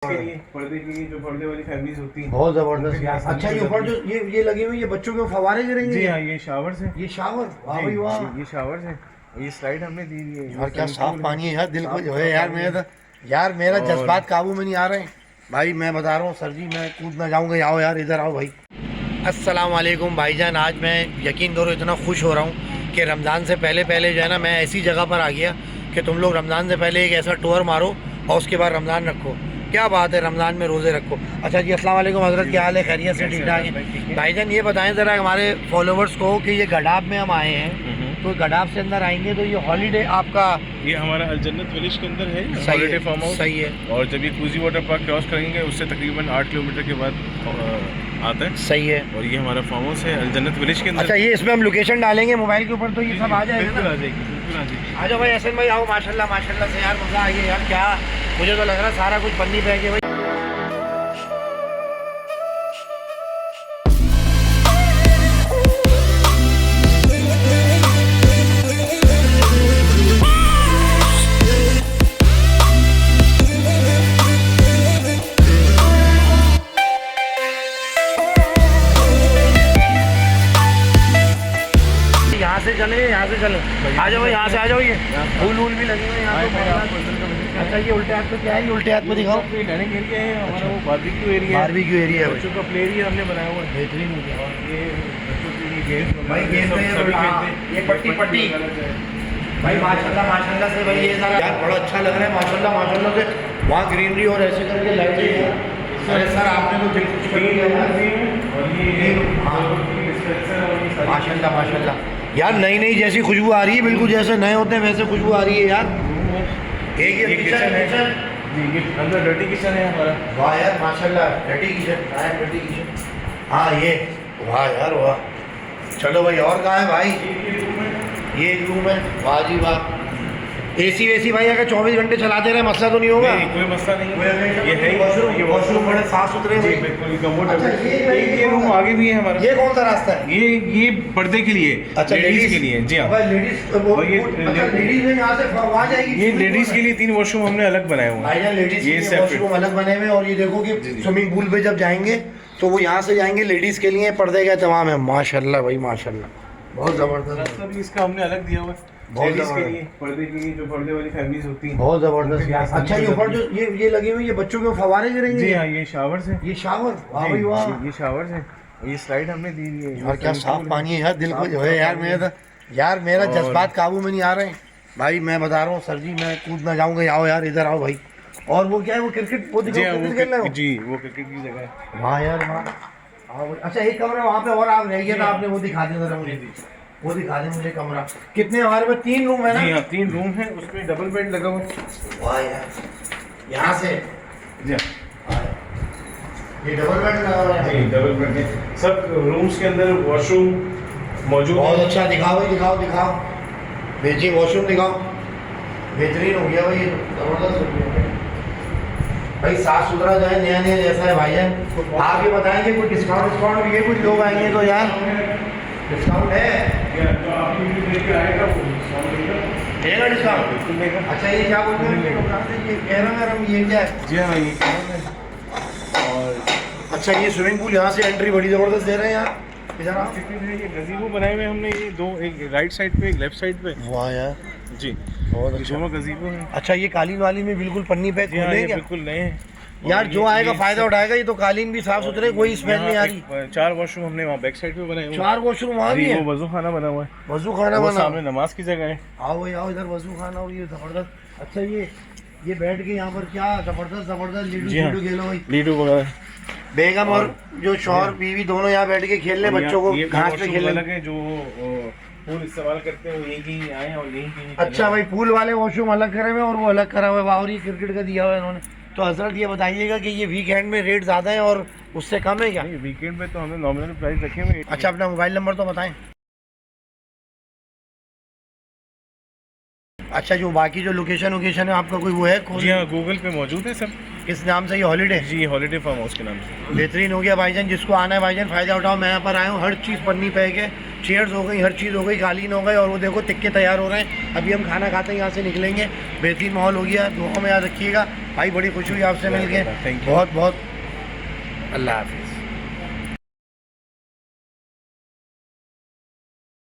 पर्दे की जो पर्दे वाली फैमिलीज होती हैं बहुत जबरदस्त यार। अच्छा ये ऊपर जो ये लगे हुए ये बच्चों के फवारे गिरेंगे? जी हाँ, ये शावर से, ये शावर, वाह भाई वाह। ये शावर से, ये स्लाइड हमने दी हुई है यार क्या साफ पानी है यार, दिल को जो है यार मेरा तो यार मेरा जज्बात काबू में नहीं आ रहे हैं भाई। मैं बता रहा हूँ सर जी, मैं कूद ना जाऊँगा। आओ यार इधर आओ भाई। अस्सलाम वालेकुम भाईजान। आज मैं यकीन करो इतना खुश हो रहा हूँ कि रमज़ान से पहले जो है ना मैं ऐसी जगह पर आ गया कि तुम लोग रमज़ान से पहले एक ऐसा टूर मारो और उसके बाद रमज़ान रखो। क्या बात है, रमज़ान में रोज़े रखो। अच्छा जी, अस्सलाम वालेकुम हज़रत, क्या हाल है? खैरियत से ठीक ठाक है? भाईजान ये बताएं ज़रा हमारे फॉलोवर्स को कि ये गडाब में हम आए हैं, तो गडाब से अंदर आएंगे तो ये हॉलीडे आपका, ये हमारा अलजन्नत विलेज के अंदर है सही हॉलीडे है, फार्म हाउस। सही है। और जब ये कूजी वाटर पार्क क्रॉस करेंगे उससे तकरीबन 8 किलोमीटर के बाद आता है। सही है। और ये हमारा फार्म हाउस है अलजन्नत विलेज के अंदर। अच्छा ये इसमें हम लोकेशन डालेंगे मोबाइल के ऊपर तो ये सब आ जाएगा बिल्कुल ना? आ जाएगी, बिल्कुल आ जाएगी। आ जाओ भाई एहसन भाई, आओ। माशाल्लाह माशाल्लाह से यार मज़ा आ गया यार। क्या मुझे तो लग रहा है सारा कुछ पन्नी पे गया भाई। यहाँ से चले, यहाँ से चले। आ जाओ भाई, यहाँ से आ जाओ। ये फूल वूल भी लगे हुए हैं यहाँ पे। अच्छा ये उल्टे हाथ पे क्या है? ये उल्टे हाथ पे दिखाओ। ये डाइनिंग एरिया है हमारा, वो बारबेक्यू एरिया है। बारबेक्यू एरिया है, बच्चों का प्ले एरिया हमने बनाया हुआ है, बेहतरीन हो गया। और ये बच्चों के लिए गेम्स भाई गेम पे ये पट्टी पट्टी भाई माशाल्लाह से भाई ये सारा यार बड़ा अच्छा लग रहा है माशाल्लाह से। वहाँ ग्रीनरी और ऐसे करके लाइटें हैं। अरे सर आपने तो दिल खुश कर दिया यार। माशाल्लाह यार, नई नई जैसी खुशबू आ रही है, बिल्कुल जैसे नए होते हैं वैसे खुशबू आ रही है यार। एक ये किचन है जी, ये अंदर डर्टी किचन है हमारा। वाह यार माशाल्लाह, डर्टी किचन। हाँ ये वाह यार वाह। चलो भाई, और कहाँ है भाई? ये एक रूम है। वाह जी वाह। एसी वेसी भाई अगर 24 घंटे चलाते रहे मसला तो नहीं होगा? कोई मसला नहीं है। ये है वॉशरूम बड़े साफ सुथरे हैं। बिल्कुल कम्फर्ट। अच्छा, ये रूम आगे भी है हमारा। ये कौन सा रास्ता है? ये पर्दे के लिए, अच्छा लेडीज के लिए। जी हाँ, लेडीज में यहाँ से वहाँ जाएगी। ये लेडीज के लिए 3 वॉशरूम हमने अलग बनाए हुए हैं। लेडीज के वॉशरूम अलग बने हुए। और ये देखो कि स्विमिंग पूल पे जब जाएंगे तो वो यहाँ से जाएंगे, लेडीज के लिए पर्दे का तमाम है। माशाल्लाह भाई माशाल्लाह, बहुत जबरदस्त। रास्ता भी इसका हमने अलग दिया हुआ है लेडीज के लिए, पर्दे की जो पर्दे वाली फैमिलीज होती हैं। बहुत जबरदस्त यार। अच्छा ये ऊपर जो ये लगे हुए ये बच्चों के फवारे गिरेंगे? जी हाँ, ये शावर से, ये शावर, वाह भाई वाह। ये शावर से, ये स्लाइड हमने दी हुई है। यार क्या साफ पानी है यार, दिल को जो है यार मेरा तो यार मेरा जज्बात काबू में नहीं आ रहे हैं भाई। मैं बता रहा हूँ सर जी, मैं कूद ना जाऊँगा। आओ यार इधर आओ भाई। और वो क्या है, वो क्रिकेट वो दिखाओ, क्रिकेट खेलना है? जी, वो क्रिकेट की जगह है। वाह यार वाह। अच्छा एक कमरा वहाँ पे और आप रह गया था, आपने वो दिखा दिया जरा मुझे, वो दिखा दे मुझे कमरा। कितने हमारे पास 3 रूम है ना? जी हाँ, 3 रूम है, उसमें डबल बेड लगा हुआ है। वाह यार, यहाँ से जी ये डबल बेड लगा हुआ है। जी, डबल बेड है। सब रूम्स के अंदर वॉशरूम मौजूद है। बहुत अच्छा। दिखाओ भाई, दिखाओ बेची वॉशरूम दिखाओ। बेहतरीन हो गया भाई, ये जबरदस्त हो गया भाई। साफ सुथरा जो है, नया जैसा है भाई है। आप ये बताएंगे कोई डिस्काउंट भी है? कुछ लोग आएंगे तो यार डिस्काउंट है? देगा डिस्काउंट? अच्छा ये क्या बोलते हैं, ये कह रहा हूँ ये क्या है? जी हाँ, ये और अच्छा ये स्विमिंग पूल, यहाँ से एंट्री बड़ी ज़बरदस्त दे रहे हैं यार। इधर आप ये गज़ीबो बनाए हुए हमने, ये 2, एक राइट साइड पे एक लेफ्ट साइड पे। वाह यार जी, बहुत ये अच्छा। दोनों गज़ीबो हैं। अच्छा ये कालीन वाली में बिल्कुल पन्नी पे जी हाँ, खोले ये क्या? बिल्कुल नए हैं यार जो आएगा फायदा उठाएगा। ये तो कालीन भी साफ सुथरे, कोई स्मेल नहीं आ रही। 4 वॉशरूम हमने वहाँ बैक साइड पे बनाए हुए हैं। 4 वॉशरूम वहाँ भी है? वो वजू खाना बना हुआ है। वजू खाना वो बना, सामने नमाज की जगह है। आओ भाई आओ इधर वजू खाना। और ये जबरदस्त। अच्छा ये बैठ के यहाँ पर क्या जबरदस्त जी हाँ, लीडू खेलो भाई। लीडू वगैरह। बेगम और जो शौहर बीवी दोनों यहाँ बैठ के खेल ले, बच्चों को घास पे खेलने अलग है। जो पूल इस्तेमाल करते हैं वो यहीं आए और यहीं। अच्छा भाई, पूल वाले वॉशरूम अलग करे हुए और वो अलग करा हुआ है। और ये क्रिकेट का दिया हुआ है इन्होंने। तो हजरत ये बताइएगा कि ये वीकेंड में रेट ज़्यादा है और उससे कम है क्या? वीकेंड पे तो हमने नॉमिनल प्राइस रखे हुए। अच्छा अपना मोबाइल नंबर तो बताएं। अच्छा जो बाकी जो लोकेशन है आपका कोई वो है? जी हाँ, गूगल पे मौजूद है सब। किस नाम से? ये हॉलीडे? जी, हॉलीडे फार्म हाउस के नाम से। बेहतरीन हो गया भाईजान। जिसको आना है भाईजान फ़ायदा उठाओ। मैं यहाँ पर आया हूँ, हर चीज़ पन्नी पे के चेयर्स हो गई, हर चीज़ हो गई, कालीन हो गए, और वो देखो टिक्के तैयार हो रहे हैं। अभी हम खाना खाते हैं, यहाँ से निकलेंगे। बेहतरीन माहौल हो गया, दुआ में याद रखिएगा भाई। बड़ी खुशी हुई आपसे मिल के, बहुत बहुत। अल्लाह हाफ़िज़।